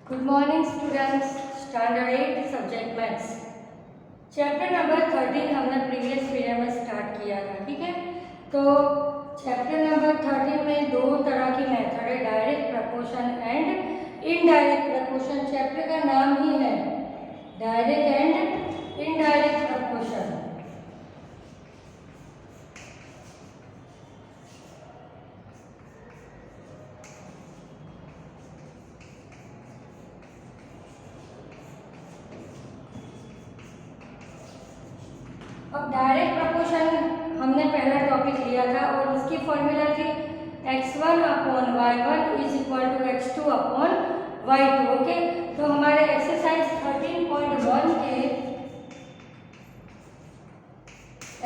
Good morning students. Standard 8 subject maths chapter number 13 हमने previous video में start किया था। ठीक है, तो चैप्टर नंबर 13 में दो तरह की मेथड है, direct proportion and indirect proportion. Chapter का नाम ही है डायरेक्ट एंड इनडायरेक्ट प्रपोर्शन। अब डायरेक्ट प्रपोर्शन हमने पहला टॉपिक लिया था और उसकी फॉर्मूला थी x1 upon y1 is equal to x2 upon y2। Okay, तो हमारे एक्सरसाइज 13.1 के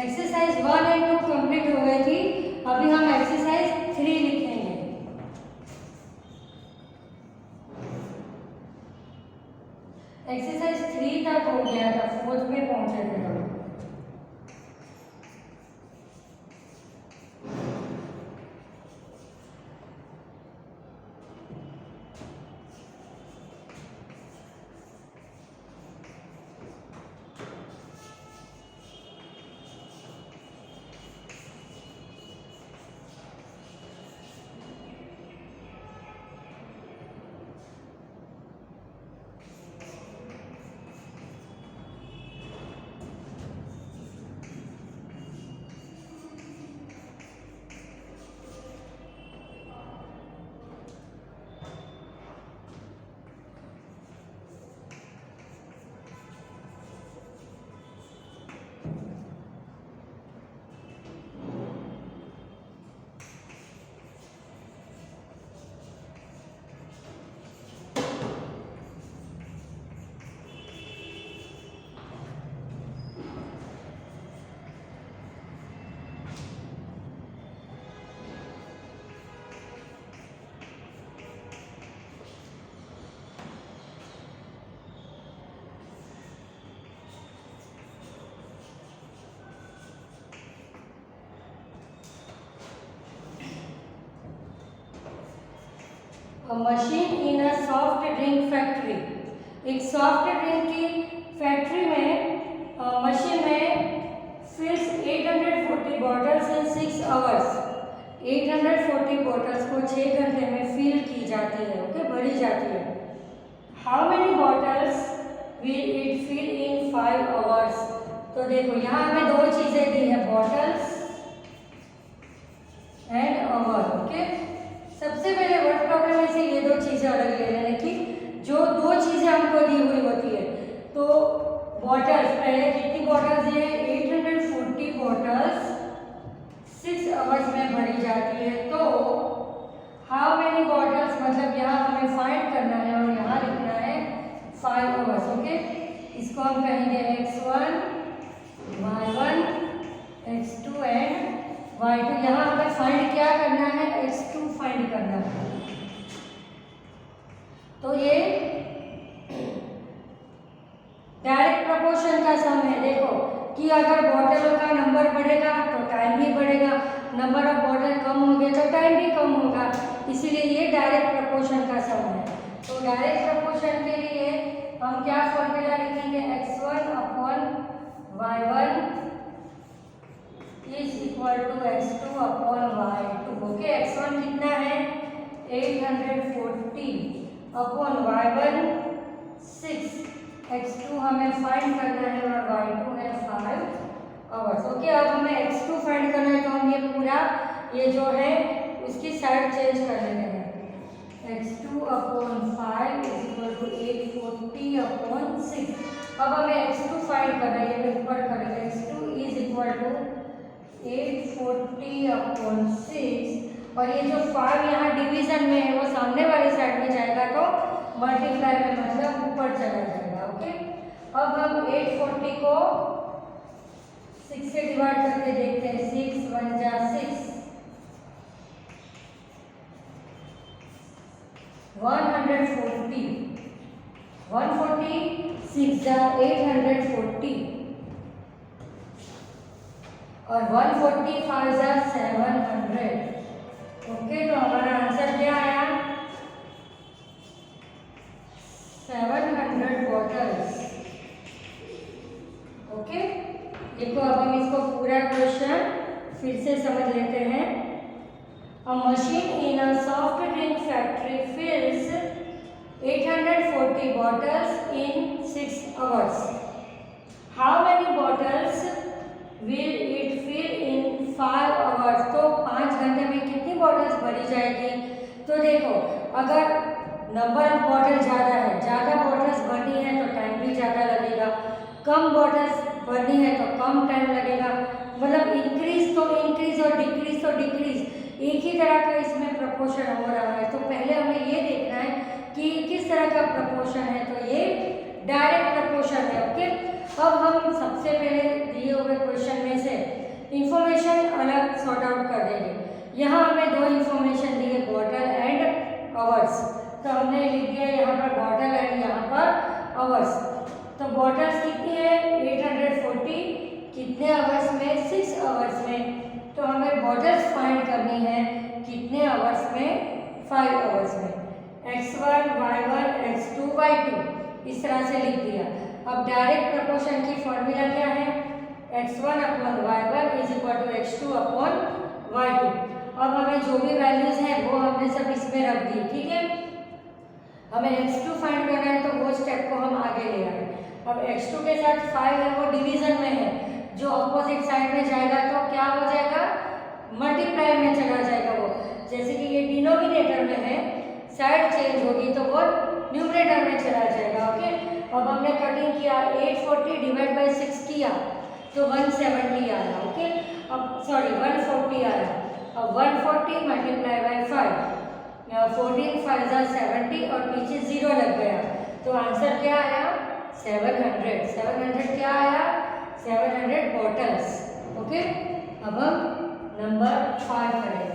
एक्सरसाइज 1 एंड 2 कंप्लीट हो गई थी। अभी हम एक्सरसाइज 3 लिखेंगे। एक्सरसाइज 3 तक हो गया था, 4th में पहुंचे थे हम। Machine in a soft drink factory. एक सॉफ्ट ड्रिंक की फैक्ट्री में मशीन में फिल्स 840 बॉटल्स इन 6 आवर्स। 840 बॉटल्स को 6 घंटे में फिल की जाती है। ओके, भरी जाती है। How many bottles will it fill in 5 hours. तो देखो यहाँ हमें दो चीजें दी है, बॉटल्स एंड आवर। ओके, सबसे पहले वर्ड प्रॉब्लम में से ये दो चीजें अलग ले लेने की। जो दो चीजें हमको दी हुई होती है, तो बॉटल्स पहले कितनी बॉटल्स है, 840 बॉटल्स 6 आवर्स में भरी जाती है। तो हाउ मेनी बॉटल्स, मतलब यहाँ हमें फाइंड करना है और यहाँ लिखना है 5 आवर्स। ओके, इसको हम कहेंगे x1 y1 x2 and y2। यहाँ हमें फाइंड क्या करना है, x2 फाइंड करना है। तो ये डायरेक्ट प्रपोर्शन का सम है। देखो कि अगर बॉटलों का नंबर बढ़ेगा तो टाइम भी बढ़ेगा, नंबर ऑफ बॉटल कम होंगे तो टाइम भी कम होगा, इसीलिए ये डायरेक्ट प्रपोर्शन का सम है। तो डायरेक्ट प्रपोर्शन के लिए हम क्या फॉर्मूला लिखेंगे, x1 upon y1 is equal to x2 upon y2। Okay, x1 कितना है 840 अपॉन y1 6, x2 हमें फाइंड करना है और y2 है 5 आवर्स। ओके, अब हमें x2 फाइंड करना है, तो हम ये पूरा ये जो है उसकी साइड चेंज कर लेते हैं। x2 upon 5 is equal to 840 upon 6। अब हमें x2 फाइंड करना है, ये ऊपर करेंगे। x2 is equal to 840 upon 6 और ये जो 5 यहाँ डिवीजन में है वो सामने वाली साइड में जाएगा तो मल्टीप्लाई में मतलब ऊपर चला जाएगा। ओके, अब हम 840 को 6 से डिवाइड करके देखते हैं। 6 1 जा 6, 140 140 6 जा 840 और 145 जा 700। ओके, तो हमारा आंसर क्या आया से समझ लेते हैं। A machine in a soft drink factory fills 840 bottles in 6 hours. How many bottles will it fill in 5 hours? तो 5 घंटे में कितनी बॉटल्स भरी जाएगी? तो देखो, अगर नंबर ऑफ बॉटल ज़्यादा है, ज़्यादा बॉटल्स भरनी है तो टाइम भी ज़्यादा लगेगा, कम बॉटल्स भरनी है तो कम टाइम लगेगा। मतलब इंक्रीज तो इंक्रीज और डिक्रीज तो डिक्रीज, एक ही तरह का इसमें प्रपोर्शन हो रहा है। तो पहले हमें ये देखना है कि किस तरह का प्रपोर्शन है। तो ये डायरेक्ट प्रपोर्शन है। ओके, अब हम सबसे पहले दिए हुए क्वेश्चन में से इंफॉर्मेशन अलग सॉर्ट आउट कर देंगे। यहाँ हमें दो इंफॉर्मेशन दी है, बॉटल एंड आवर्स। तो हमने लिख दिया यहाँ पर बॉटल एंड यहाँ पर आवर्स। तो बॉटल्स कितनी है? 840। कितने आवर्स में? 6 आवर्स में। तो हमें बॉटल्स फाइंड करनी है कितने आवर्स में? 5 आवर्स में। x1 y1 x2 y2 इस तरह से लिख दिया। अब डायरेक्ट प्रपोर्शन की फॉर्मूला क्या है? x1 upon y1 is equal to x2 upon y2। अब हमें जो भी वैल्यूज हैं वो हमने सब इसमें रख दी। ठीक है, हमें x2 फाइंड करना है तो वो स्टेप को हम आगे ले आए। अब x2 के साथ 5 है, वो डिवीजन में है, जो अपोजिट साइड में जाएगा तो क्या हो जाएगा? मल्टीप्लाई में चला जाएगा वो। जैसे कि ये डिनोमिनेटर में है, साइड चेंज होगी तो वो न्यूमरेटर में चला जाएगा। ओके, अब हमने कटिंग किया, 840 डिवाइड बाय 6 किया तो 170 आया। ओके, अब सॉरी 140 आया। अब 140 मल्टीप्लाई बाय 5, 14 5 70 और पीछे 0 लग गया तो आंसर क्या आया? 700। 700 क्या आया? 700 बॉटल्स। ओके, अब हम नंबर 5 करेंगे।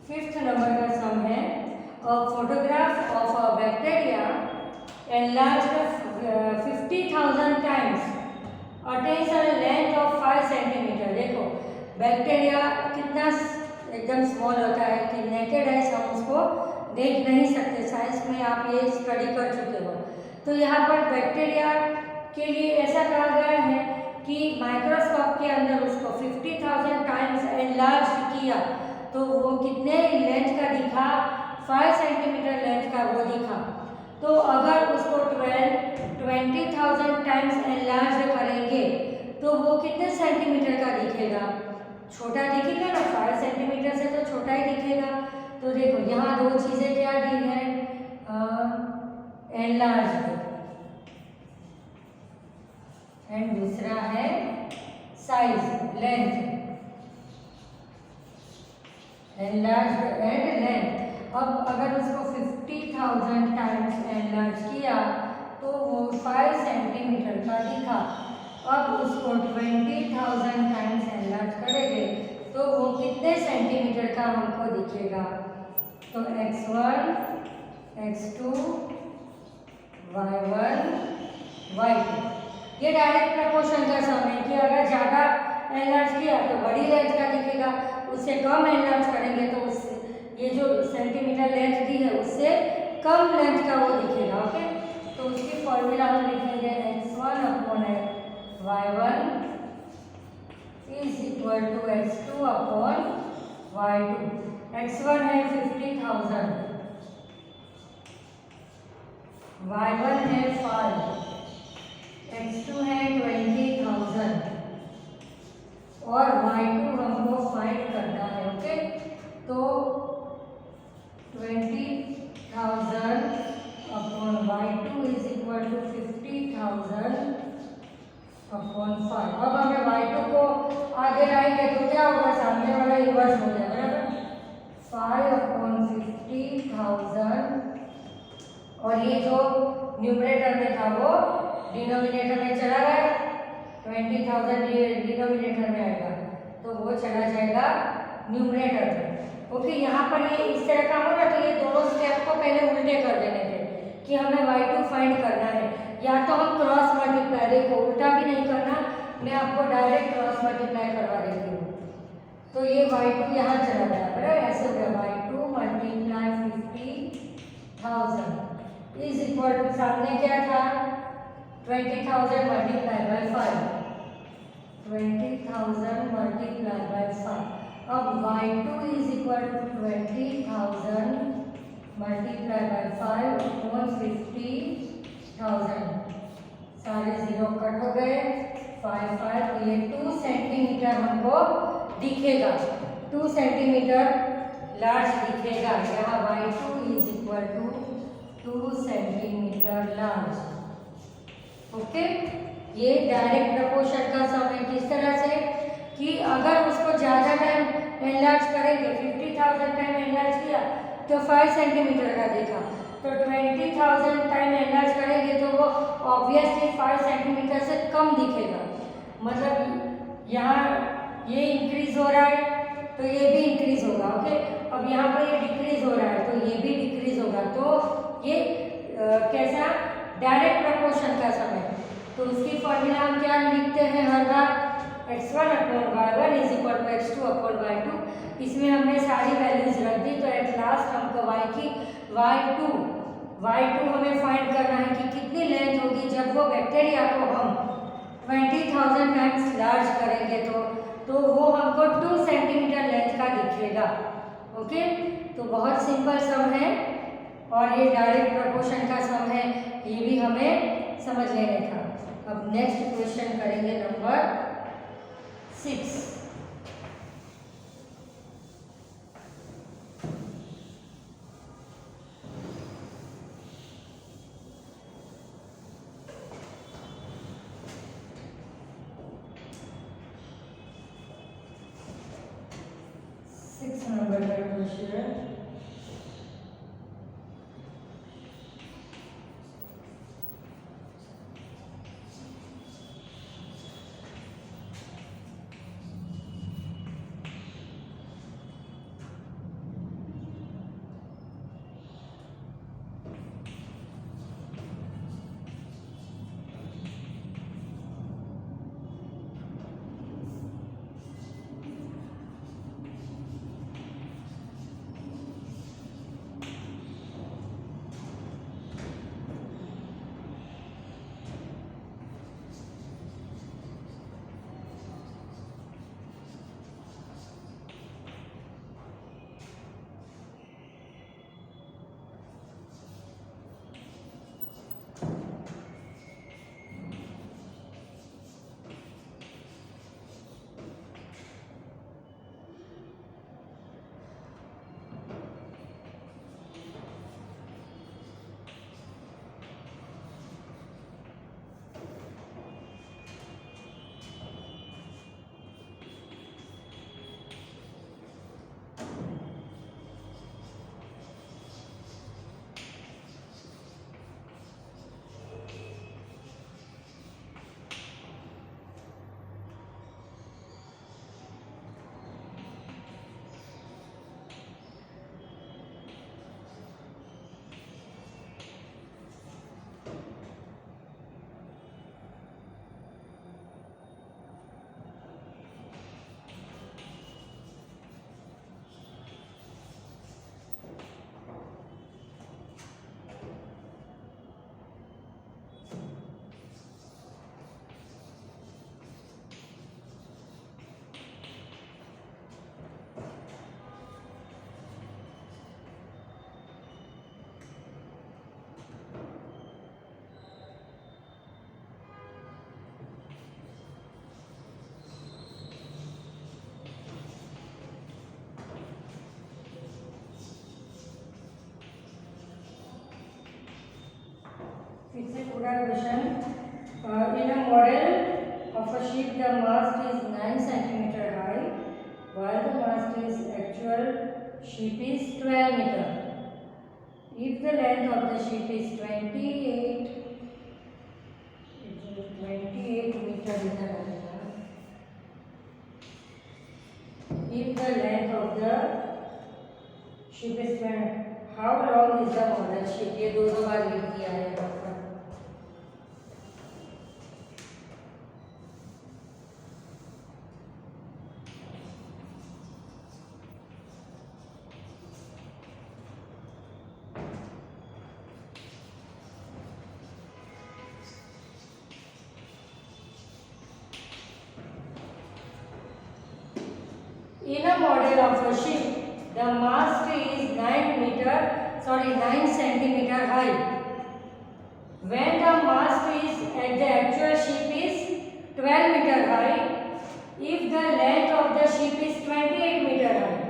फिफ्थ नंबर का सम है, a photograph of a bacteria enlarged 50,000 times attains a length of 5 centimetre. देखो बैक्टीरिया कितना एकदम स्मॉल होता है कि नेकेड आइज हम उसको देख नहीं सकते। साइंस में आप ये स्टडी कर चुके हो। तो यहाँ पर बैक्टीरिया के लिए ऐसा कहा गया है कि माइक्रोस्कोप के अंदर उसको 50,000 टाइम्स एनलार्ज किया तो वो कितने लेंथ का दिखा? 5 सेंटीमीटर लेंथ का वो दिखा। तो अगर उसको 20,000 टाइम्स एनलार्ज करेंगे तो वो कितने सेंटीमीटर का दिखेगा? छोटा दिखेगा ना, 5 सेंटीमीटर से तो छोटा ही दिखेगा। तो देखो यहाँ दो चीज़ें क्या दी हैं, एनलार्ज एंड दूसरा है size length, enlarge and length. अब अगर उसको 50,000 टाइम्स एनलार्ज किया तो वो 5 सेंटीमीटर का दिखा। अब उसको 20,000 टाइम्स एनलार्ज करेंगे तो वो कितने सेंटीमीटर का हमको दिखेगा? तो x1, x2, y1, y2। ये डायरेक्ट प्रपोर्शन का सम है कि अगर ज़्यादा एनलार्ज किया तो बड़ी लेंथ का दिखेगा, उससे कम एनलार्ज करेंगे तो उससे ये जो सेंटीमीटर लेंथ दी है उससे कम लेंथ का वो दिखेगा। ओके, तो उसकी फॉर्मूला हम लिखेंगे x1 upon y1 is equal to x2 upon y2। x1 है 50,000, y1 है 5, x2 है 20,000 और y2 हमको फाइंड करना है। ओके, तो 20,000 upon y2 is equal to 50,000 upon 5। अब हमें y2 को आगे लाएंगे तो क्या होगा? सामने वाला रिवर्स हो जाएगा, बराबर। 5 अपॉन 50,000 और ये जो न्यूमरेटर में था वो डिनोमिनेटर में चला गया, 20,000 डिनोमिनेटर में आएगा तो वो चला जाएगा न्यूमरेटर में। ओके, यहाँ पर ये इस तरह का होगा तो ये दोनों स्टेप को पहले उल्टे कर देने थे कि हमें y2 फाइंड करना है, या तो हम क्रॉस मल्टीप्लाई, देखो उल्टा भी नहीं करना, मैं आपको डायरेक्ट क्रॉस मल्टीप्लाई करवा देती हूँ। तो ये y2 यहाँ चला गया, बराबर, ऐसे हो गया y2 multiply 50,000 is equal to सामने क्या था? 20,000 मल्टीप्लाई बाय 5, 20,000 मल्टीप्लाई बाय 5। अब y2 is equal to 20,000 multiply by 5 upon 50,000। सारे जीरो कट हो गए, 5 5, तो ये 2 सेंटीमीटर हमको दिखेगा, 2 सेंटीमीटर लार्ज दिखेगा। यहाँ y2 is equal to 2 centimetre large. Okay, ये डायरेक्ट प्रपोर्शन का सम है। किस तरह से कि अगर उसको ज़्यादा टाइम एनलार्ज करेंगे, 50,000 टाइम एनलार्ज किया तो 5 सेंटीमीटर का देखा, तो 20,000 टाइम एनलार्ज करेंगे तो वो ऑब्वियसली 5 सेंटीमीटर से कम दिखेगा। मतलब यहाँ ये इंक्रीज हो रहा है तो ये भी इंक्रीज होगा। ओके, अब यहाँ पर ये डिक्रीज हो रहा है तो ये भी डिक्रीज होगा। तो ये कैसा? डायरेक्ट प्रपोर्शन का समय। तो उसकी फॉर्मूला हम क्या लिखते हैं हर बार? x1 upon y1 is equal to x2 upon y2। इसमें हमने सारी वैल्यूज रख दी तो एट लास्ट हमको y2 हमें फाइंड करना है कि कितनी लेंथ होगी जब वो बैक्टीरिया को हम 20,000 टाइम्स लार्ज करेंगे तो वो हमको 2 सेंटीमीटर लेंथ का दिखेगा। ओके, तो बहुत सिंपल सम है और ये डायरेक्ट प्रपोर्शन का सम है, ये भी हमें समझ लेने का। अब नेक्स्ट क्वेश्चन करेंगे नंबर 6। नंबर का क्वेश्चन, दूसरा question, in a model of a ship the mast is 9 centimeter high while the mast is actual ship is 12 meter. If the length of the ship is 28 meter is the if the length of the ship is 20, how long is the model ship? ये दो बार लिख दिया है यहाँ पर। In a model of a ship, the mast is 9 centimeter high. When the mast is at the actual ship is 12 meter high, if the length of the ship is 28 meter high,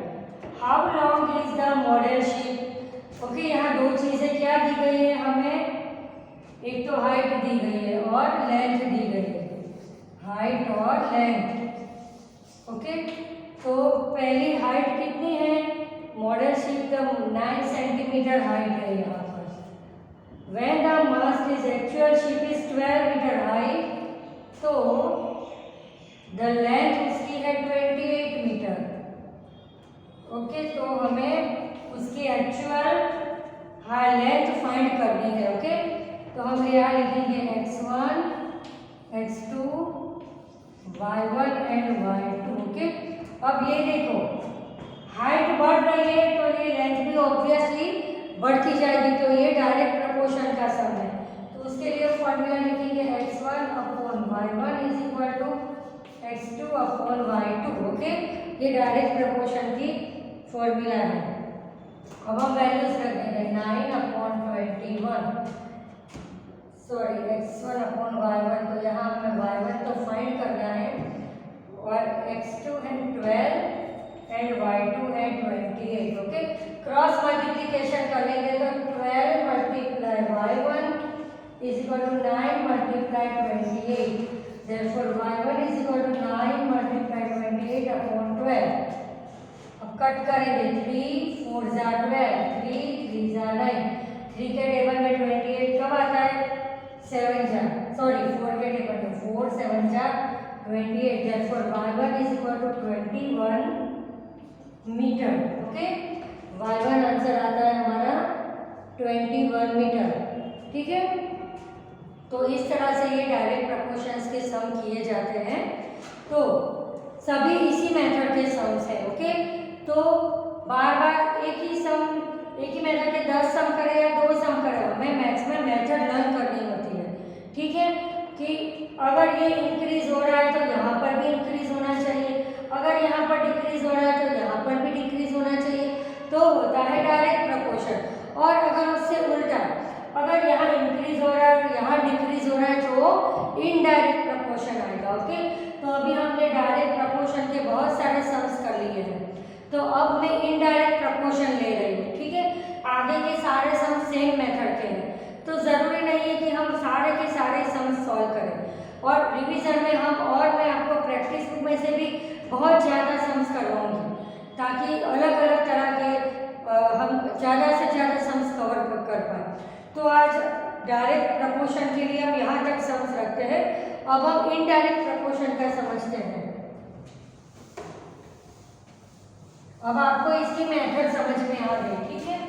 how long is the model ship? Okay, यहाँ दो चीजें क्या दी गई है हमें, एक तो height दी गई है और लेंथ दी गई है, हाइट और लेंथ। ओके, तो पहली हाइट कितनी है, मॉडल शिप का 9 सेंटीमीटर हाइट है यहाँ पर। When the mast is actual ship is 12 metre high, तो द लेंथ उसकी है 28 मीटर। ओके, तो हमें उसकी एक्चुअल लेंथ फाइंड करनी है। ओके, तो हम यहाँ लिखेंगे x1, x2, y1 and y2। Okay, अब ये देखो हाइट बढ़ रही है तो ये लेंथ भी ऑब्वियसली बढ़ती जाएगी, तो ये डायरेक्ट प्रपोर्शन का सम है। तो उसके लिए फॉर्मूला लिखेंगे x1 upon y1 is equal to x2 upon y2। Okay, ये डायरेक्ट प्रपोर्शन की फॉर्मूला है। अब हम वैल्यूज रख देंगे 9 upon 21, sorry x1 upon y1, तो यहाँ हमें y1 तो फाइंड करना है और x2 है 12 एंड y2 है 28। ओके, क्रॉस मल्टीप्लिकेशन कर लेंगे तो 12 multiply y1 is equal to 9 multiply 28, therefore y1 is equal to 9 multiply 28 upon 12। अब कट करेंगे, 3 4 जा 12, 3 3 जा 9, 3 के टेबल में 28 कब आता है, 7 जा, सॉरी 4 के टेबल में 4 7 जा 28, therefore y1 is equal to 21 metre. Okay, y1 answer आता है हमारा 21 मीटर। ठीक है, तो इस तरह से ये डायरेक्ट प्रपोर्शंस के सम किए जाते हैं। तो सभी इसी मेथड के सम्स हैं। ओके, तो बार बार एक ही मेथड के 10 सम करें या 2 सम करें, हमें मैक्सिमम मेथड लर्न करनी होती है। ठीक है, कि अगर ये इंक्रीज हो रहा है तो यहाँ पर भी इंक्रीज होना चाहिए, अगर यहाँ पर डिक्रीज हो रहा है तो यहाँ पर भी डिक्रीज होना चाहिए, तो होता है डायरेक्ट प्रपोर्शन। और अगर उससे उल्टा, अगर यहाँ इंक्रीज हो रहा है यहाँ डिक्रीज हो रहा है तो इनडायरेक्ट प्रपोर्शन आएगा। ओके, तो अभी हमने डायरेक्ट प्रपोर्शन के बहुत सारे सम्स कर लिए हैं, तो अब मैं इनडायरेक्ट प्रपोर्शन ले रही हूँ। ठीक है, आगे के सारे सम सेम मेथड के हैं, तो ज़रूरी नहीं है कि हम सारे के सारे सम सॉल्व करें। और रिवीजन में मैं आपको प्रैक्टिस बुक में से भी बहुत ज़्यादा सम्स करवाऊंगी, ताकि अलग अलग तरह के हम ज़्यादा से ज़्यादा सम्स कवर कर पाए। तो आज डायरेक्ट प्रपोर्शन के लिए हम यहाँ तक सम्स रखते हैं। अब हम इनडायरेक्ट प्रपोर्शन का समझते हैं। अब आपको इसकी मेथड समझ में आ गई। ठीक है,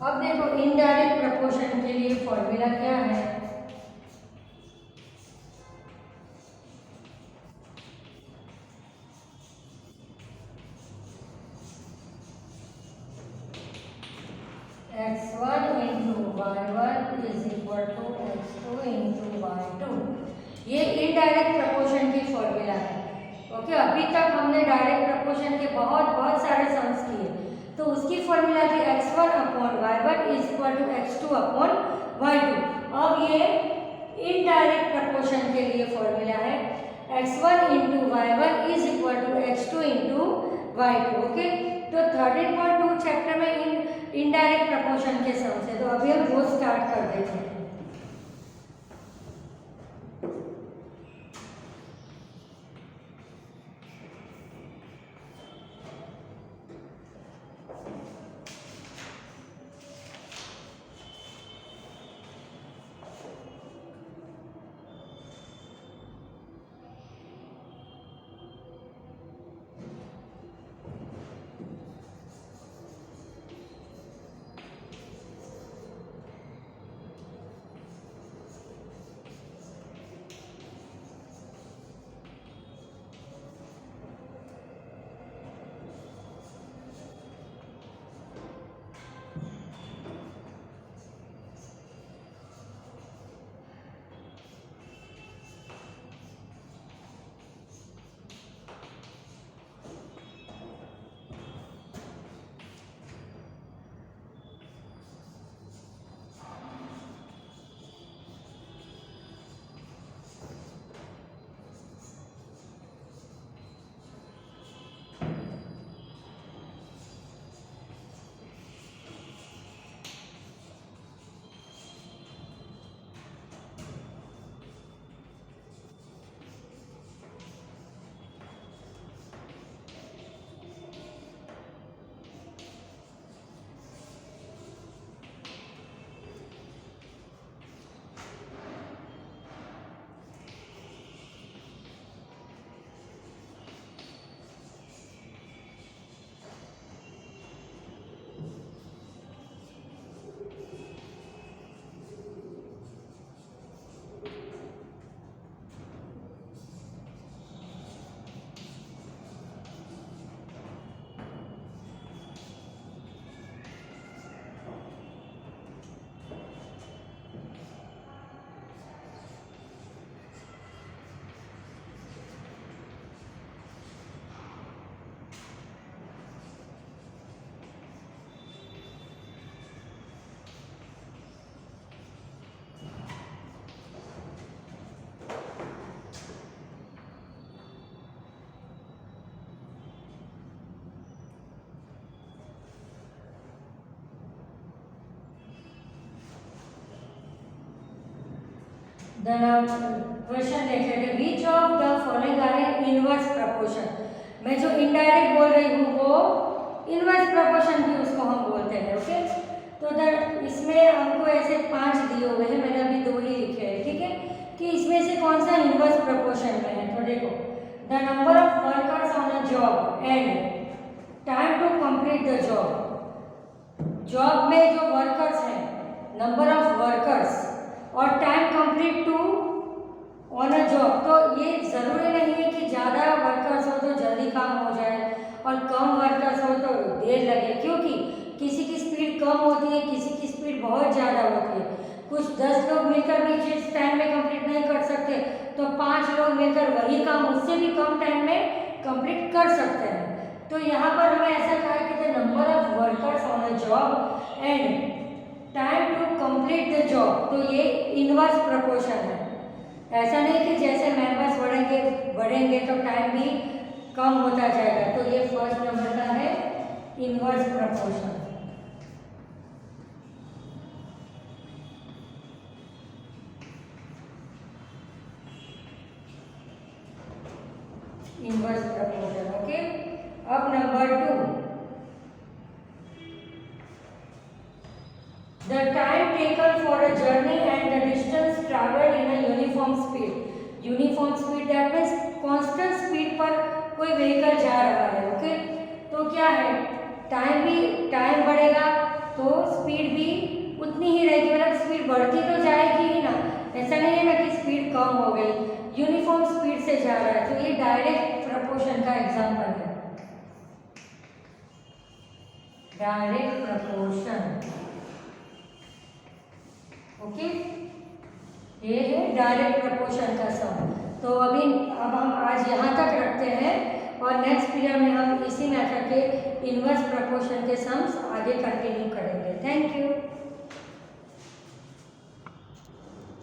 अब देखो इनडायरेक्ट प्रपोर्शन के लिए फॉर्मूला क्या है। x1 into y1 is equal to x2 into y2, ये इनडायरेक्ट प्रपोर्शन की फॉर्मूला है। ओके, अभी तक हमने डायरेक्ट प्रपोर्शन के बहुत सारे सम्स किए, तो उसकी फॉर्मूला थी x1 upon y1 is equal to x2 upon y2। अब ये इनडायरेक्ट प्रपोर्शन के लिए फॉर्मूला है x1 into y1 is equal to x2 into y2। Okay, तो 13.2 चैप्टर में इन इनडायरेक्ट प्रपोर्शन के सम से। तो अभी हम वो स्टार्ट कर देते हैं। क्वेश्चन देख लेते हैं, which of the following are in inverse proportion. मैं जो इनडायरेक्ट बोल रही हूँ वो इनवर्स प्रपोर्शन भी उसको हम बोलते हैं। ओके, तो इसमें हमको ऐसे 5 दिए हुए हैं, मैंने अभी 2 ही लिखे हैं, ठीक है, कि इसमें से कौन सा इनवर्स प्रपोर्शन में है। तो देखो, the number of workers on a job and time to complete the job. Job में जो वर्कर्स हैं, नंबर ऑफ वर्कर्स और time complete to on a job. तो ये ज़रूरी नहीं है कि ज़्यादा वर्कर्स हो तो जल्दी काम हो जाए और कम वर्कर्स हो तो देर लगे, क्योंकि किसी की स्पीड कम होती है, किसी की स्पीड बहुत ज़्यादा होती है। कुछ 10 लोग मिलकर भी जिस टाइम में कंप्लीट नहीं कर सकते, तो 5 लोग मिलकर वही काम उससे भी कम टाइम में कंप्लीट कर सकते हैं। तो यहाँ पर हमें ऐसा कहा है कि the number of workers on a job and time to complete the job. तो ये इनवर्स प्रपोर्शन है। ऐसा नहीं कि जैसे मेंबर्स बढ़ेंगे तो टाइम भी कम होता जाएगा। तो ये फर्स्ट नंबर का है inverse proportion. Inverse proportion. Okay, अब number 2, the time taken for a journey and the distance traveled in a uniform speed. Uniform speed that means constant speed पर कोई व्हीकल जा रहा है। ओके, तो क्या है, टाइम बढ़ेगा तो स्पीड भी उतनी ही रहेगी, मतलब स्पीड बढ़ती तो जाएगी ही ना, ऐसा नहीं है ना कि स्पीड कम हो गई। यूनिफॉर्म स्पीड से जा रहा है, तो ये डायरेक्ट प्रपोर्शन का एग्जाम्पल है। Direct proportion. ओके, ये है डायरेक्ट प्रपोर्शन का सम। तो अब हम आज यहाँ तक रखते हैं और नेक्स्ट पीरियड में हम इसी मेथड के इनवर्स प्रपोर्शन के सम्स आगे कंटिन्यू करेंगे। Thank you.